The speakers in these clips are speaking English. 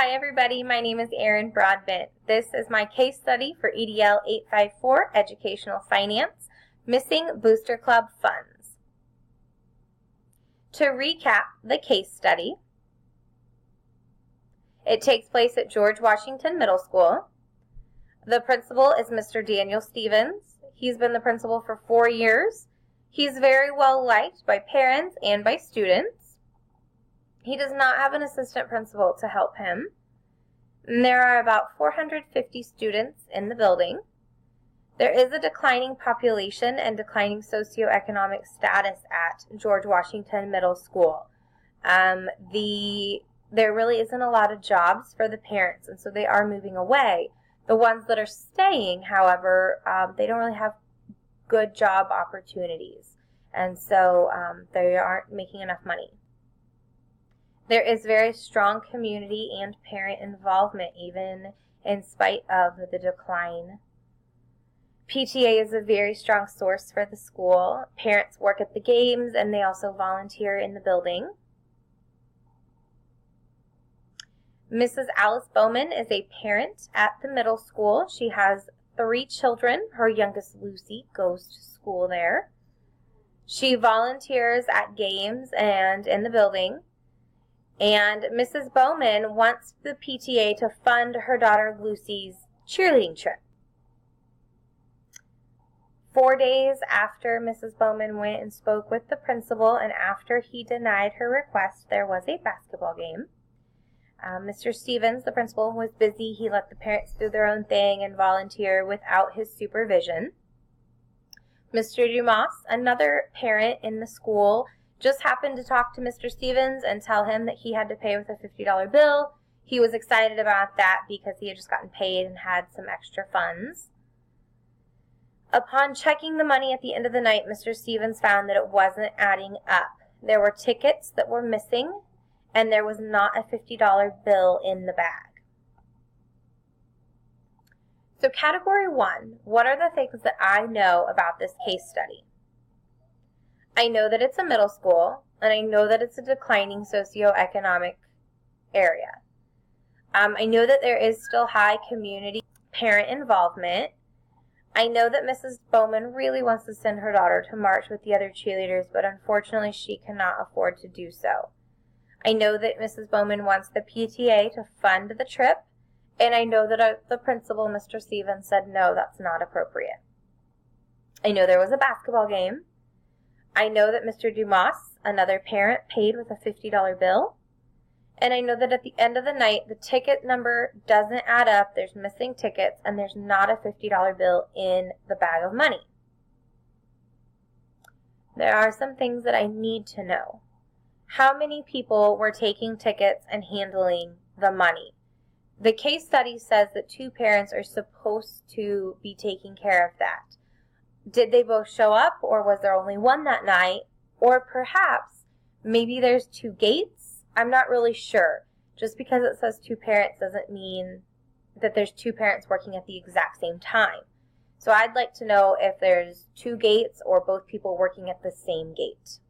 Hi everybody, my name is Erin Broadbent. This is my case study for EDL 854 Educational Finance, Missing Booster Club Funds. To recap the case study, it takes place at George Washington Middle School. The principal is Mr. Daniel Stevens. He's been the principal for 4 years. He's very well liked by parents and by students. He does not have an assistant principal to help him. And there are about 450 students in the building. There is a declining population and declining socioeconomic status at George Washington Middle School. There really isn't a lot of jobs for the parents, and so they are moving away. The ones that are staying, however, they don't really have good job opportunities, and so they aren't making enough money. There is very strong community and parent involvement, even in spite of the decline. PTA is a very strong source for the school. Parents work at the games, and they also volunteer in the building. Mrs. Alice Bowman is a parent at the middle school. She has 3 children. Her youngest, Lucy, goes to school there. She volunteers at games and in the building. And Mrs. Bowman wants the PTA to fund her daughter Lucy's cheerleading trip. 4 days after Mrs. Bowman went and spoke with the principal and after he denied her request, there was a basketball game. Mr. Stevens, the principal, was busy. He let the parents do their own thing and volunteer without his supervision. Mr. Dumas, another parent in the school, just happened to talk to Mr. Stevens and tell him that he had to pay with a $50 bill. He was excited about that because he had just gotten paid and had some extra funds. Upon checking the money at the end of the night, Mr. Stevens found that it wasn't adding up. There were tickets that were missing, and there was not a $50 bill in the bag. So category 1, what are the things that I know about this case study? I know that it's a middle school, and I know that it's a declining socioeconomic area. I know that there is still high community parent involvement. I know that Mrs. Bowman really wants to send her daughter to march with the other cheerleaders, but unfortunately she cannot afford to do so. I know that Mrs. Bowman wants the PTA to fund the trip, and I know that the principal, Mr. Stevens, said no, that's not appropriate. I know there was a basketball game. I know that Mr. Dumas, another parent, paid with a $50 bill. And I know that at the end of the night, the ticket number doesn't add up. There's missing tickets, and there's not a $50 bill in the bag of money. There are some things that I need to know. How many people were taking tickets and handling the money? The case study says that 2 parents are supposed to be taking care of that. Did they both show up, or was there only one that night? Or perhaps maybe there's 2 gates? I'm not really sure. Just because it says 2 parents doesn't mean that there's 2 parents working at the exact same time. So I'd like to know if there's 2 gates or both people working at the same gate.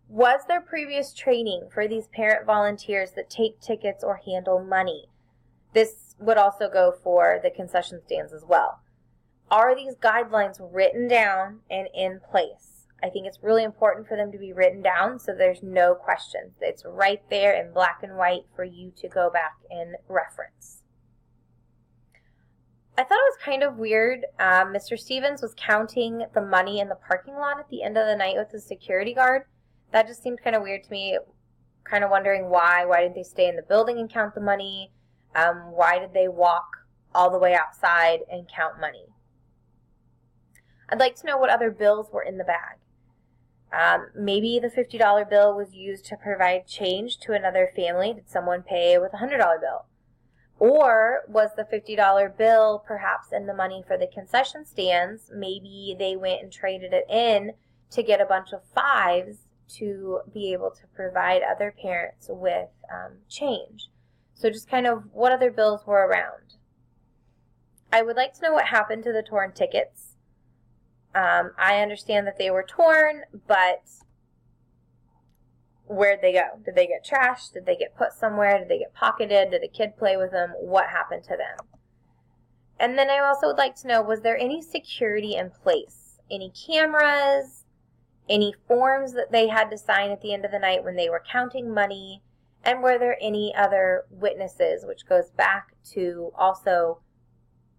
Was there previous training for these parent volunteers that take tickets or handle money? This would also go for the concession stands as well. Are these guidelines written down and in place? I think it's really important for them to be written down so there's no questions. It's right there in black and white for you to go back and reference. I thought it was kind of weird. Mr. Stevens was counting the money in the parking lot at the end of the night with the security guard. That just seemed kind of weird to me. Kind of wondering why. Why didn't they stay in the building and count the money? Why did they walk all the way outside and count money? I'd like to know what other bills were in the bag. Maybe the $50 bill was used to provide change to another family. Did someone pay with a $100 bill? Or was the $50 bill perhaps in the money for the concession stands? Maybe they went and traded it in to get a bunch of 5s to be able to provide other parents with change. So just kind of what other bills were around. I would like to know what happened to the torn tickets. I understand that they were torn, but Where'd they go? Did they get trashed? Did they get put somewhere? Did they get pocketed? Did a kid play with them? What happened to them? And then I also would like to know, was there any security in place? Any cameras? Any forms that they had to sign at the end of the night when they were counting money? And were there any other witnesses, which goes back to also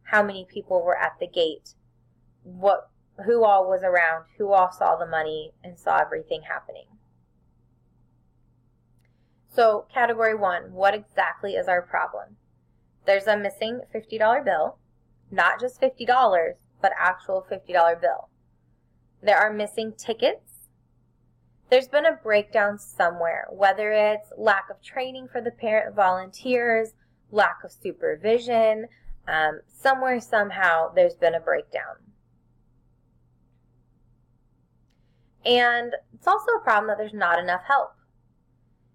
how many people were at the gate, who all was around, who all saw the money and saw everything happening. So category 1, what exactly is our problem? There's a missing $50 bill, not just $50, but actual $50 bill. There are missing tickets. There's been a breakdown somewhere, whether it's lack of training for the parent volunteers, lack of supervision, somewhere, somehow, there's been a breakdown. And it's also a problem that there's not enough help.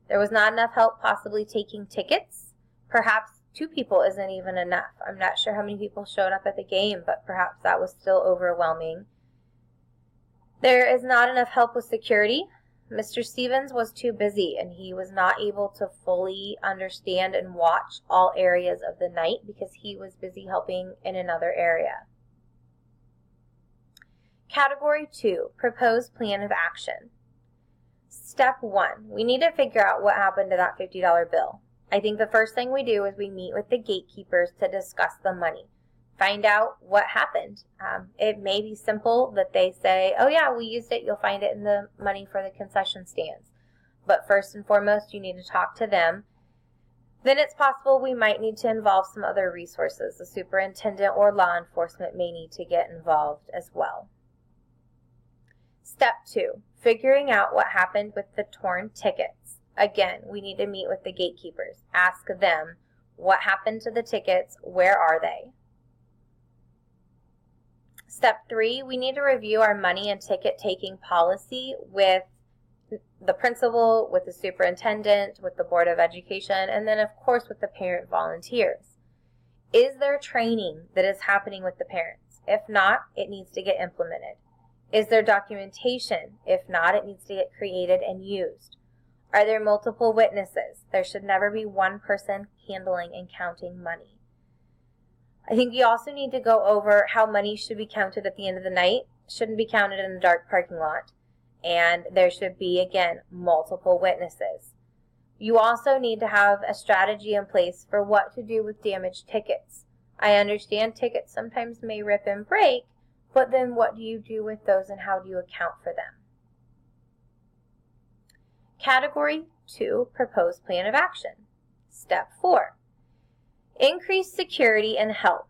There was not enough help possibly taking tickets. Perhaps 2 people isn't even enough. I'm not sure how many people showed up at the game, but perhaps that was still overwhelming. There is not enough help with security. Mr. Stevens was too busy, and he was not able to fully understand and watch all areas of the night because he was busy helping in another area. Category 2, proposed plan of action. Step 1, we need to figure out what happened to that $50 bill. I think the first thing we do is we meet with the gatekeepers to discuss the money. Find out what happened. It may be simple that they say, oh yeah, we used it, you'll find it in the money for the concession stands. But first and foremost, you need to talk to them. Then it's possible we might need to involve some other resources. The superintendent or law enforcement may need to get involved as well. Step 2, figuring out what happened with the torn tickets. Again, we need to meet with the gatekeepers. Ask them, what happened to the tickets? Where are they? Step 3, we need to review our money and ticket taking policy with the principal, with the superintendent, with the Board of Education, and then of course with the parent volunteers. Is there training that is happening with the parents? If not, it needs to get implemented. Is there documentation? If not, it needs to get created and used. Are there multiple witnesses? There should never be one person handling and counting money. I think you also need to go over how money should be counted at the end of the night. It shouldn't be counted in a dark parking lot. And there should be, again, multiple witnesses. You also need to have a strategy in place for what to do with damaged tickets. I understand tickets sometimes may rip and break, but then what do you do with those and how do you account for them? Category 2, proposed plan of action. Step 4, increase security and help.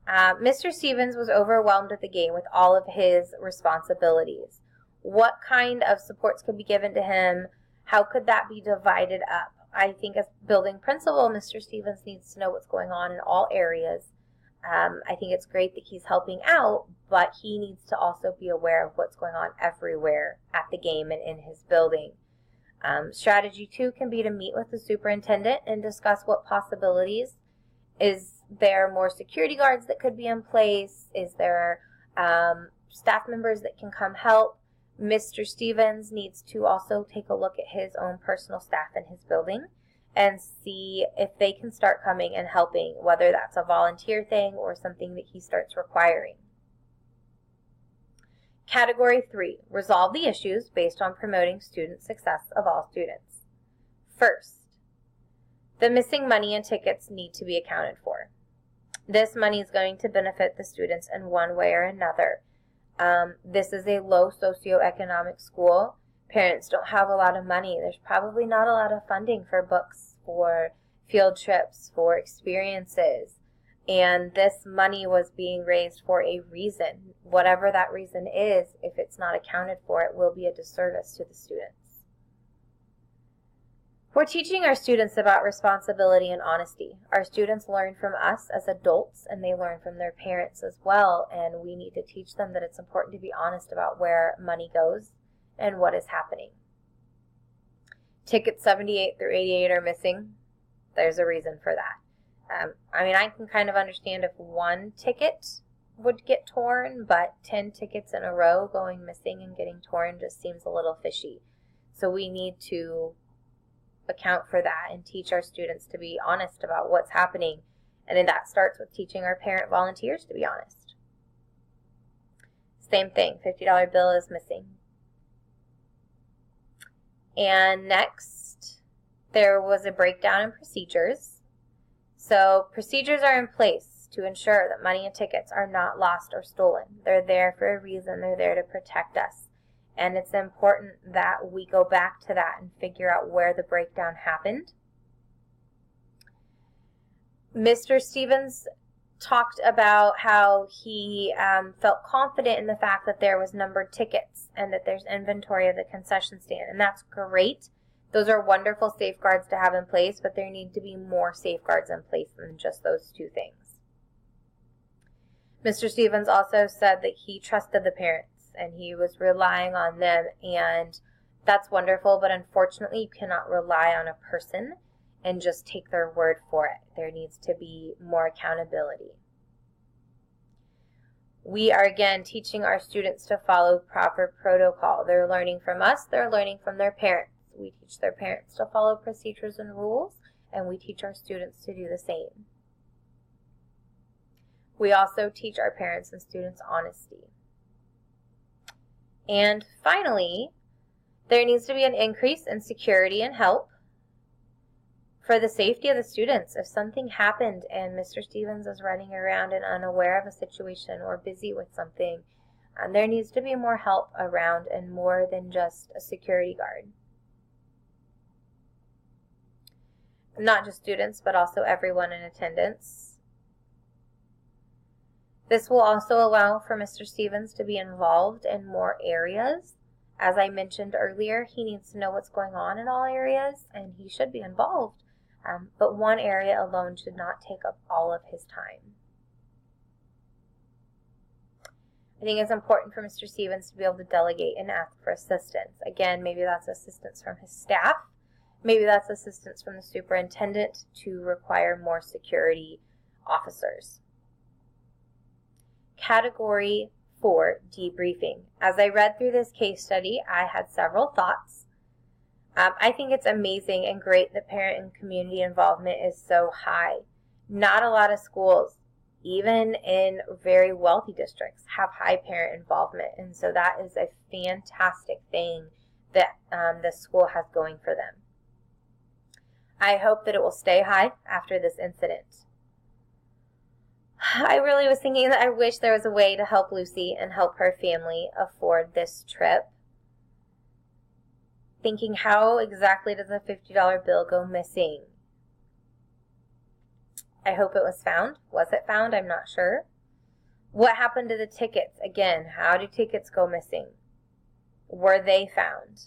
Mr. Stevens was overwhelmed at the game with all of his responsibilities. What kind of supports could be given to him? How could that be divided up? I think as building principal, Mr. Stevens needs to know what's going on in all areas. I think it's great that he's helping out, but he needs to also be aware of what's going on everywhere at the game and in his building. Strategy 2 can be to meet with the superintendent and discuss what possibilities. Is there more security guards that could be in place? Is there staff members that can come help? Mr. Stevens needs to also take a look at his own personal staff in his building and see if they can start coming and helping, whether that's a volunteer thing or something that he starts requiring. Category 3, resolve the issues based on promoting student success of all students. First, the missing money and tickets need to be accounted for. This money is going to benefit the students in one way or another. This is a low socioeconomic school. Parents don't have a lot of money. There's probably not a lot of funding for books, for field trips, for experiences. And this money was being raised for a reason. Whatever that reason is, if it's not accounted for, it will be a disservice to the students. We're teaching our students about responsibility and honesty. Our students learn from us as adults, and they learn from their parents as well, and we need to teach them that it's important to be honest about where money goes and what is happening. Tickets 78 through 88 are missing. There's a reason for that. I can kind of understand if one ticket would get torn, but 10 tickets in a row going missing and getting torn just seems a little fishy. So we need to account for that and teach our students to be honest about what's happening. And then that starts with teaching our parent volunteers to be honest. Same thing, $50 bill is missing. And next, there was a breakdown in procedures. So procedures are in place to ensure that money and tickets are not lost or stolen. They're there for a reason. They're there to protect us. And it's important that we go back to that and figure out where the breakdown happened. Mr. Stevens talked about how he felt confident in the fact that there was numbered tickets and that there's inventory of the concession stand, and that's great. Those are wonderful safeguards to have in place, but there need to be more safeguards in place than just those two things. Mr. Stevens also said that he trusted the parents and he was relying on them, and that's wonderful, but unfortunately you cannot rely on a person and just take their word for it. There needs to be more accountability. We are again teaching our students to follow proper protocol. They're learning from us, they're learning from their parents. We teach their parents to follow procedures and rules, and we teach our students to do the same. We also teach our parents and students honesty. And finally, there needs to be an increase in security and help for the safety of the students. If something happened and Mr. Stevens is running around and unaware of a situation or busy with something, there needs to be more help around and more than just a security guard. Not just students, but also everyone in attendance. This will also allow for Mr. Stevens to be involved in more areas. As I mentioned earlier, he needs to know what's going on in all areas, and he should be involved. But one area alone should not take up all of his time. I think it's important for Mr. Stevens to be able to delegate and ask for assistance. Again, maybe that's assistance from his staff. Maybe that's assistance from the superintendent to require more security officers. Category 4, debriefing. As I read through this case study, I had several thoughts. I think it's amazing and great that parent and community involvement is so high. Not a lot of schools, even in very wealthy districts, have high parent involvement, and so that is a fantastic thing that the school has going for them. I hope that it will stay high after this incident. I really was thinking that I wish there was a way to help Lucy and help her family afford this trip. Thinking, how exactly does a $50 bill go missing? I hope it was found. Was it found? I'm not sure. What happened to the tickets? Again, how do tickets go missing? Were they found?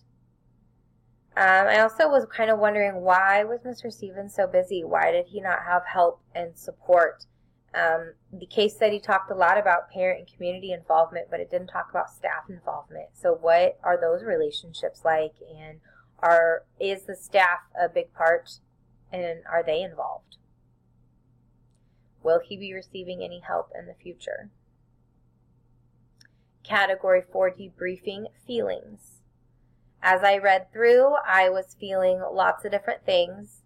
I also was kind of wondering, why was Mr. Stevens so busy? Why did he not have help and support? The case study talked a lot about parent and community involvement, but it didn't talk about staff involvement. So what are those relationships like, and is the staff a big part, and are they involved? Will he be receiving any help in the future? Category 4, debriefing, feelings. As I read through, I was feeling lots of different things.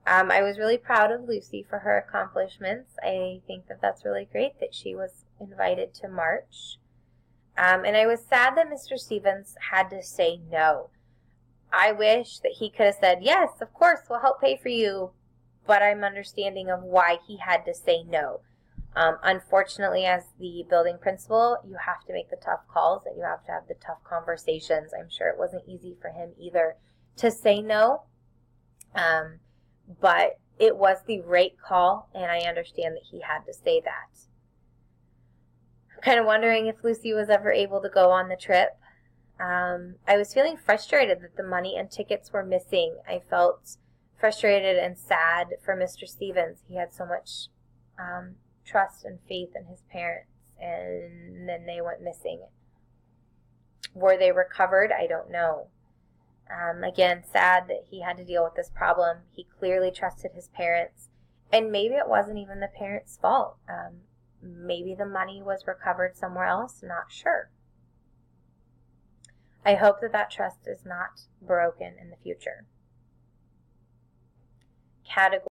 I was really proud of Lucy for her accomplishments. I think that that's really great that she was invited to march. And I was sad that Mr. Stevens had to say no. I wish that he could have said, yes, of course, we'll help pay for you, but I'm understanding of why he had to say no. Unfortunately, as the building principal, you have to make the tough calls and you have to have the tough conversations. I'm sure it wasn't easy for him either to say no. But it was the right call, and I understand that he had to say that. I'm kind of wondering if Lucy was ever able to go on the trip. I was feeling frustrated that the money and tickets were missing. I felt frustrated and sad for Mr. Stevens. He had so much trust and faith in his parents, and then they went missing. Were they recovered? I don't know. Again, sad that he had to deal with this problem. He clearly trusted his parents, and maybe it wasn't even the parents' fault. Maybe the money was recovered somewhere else, not sure. I hope that that trust is not broken in the future. Category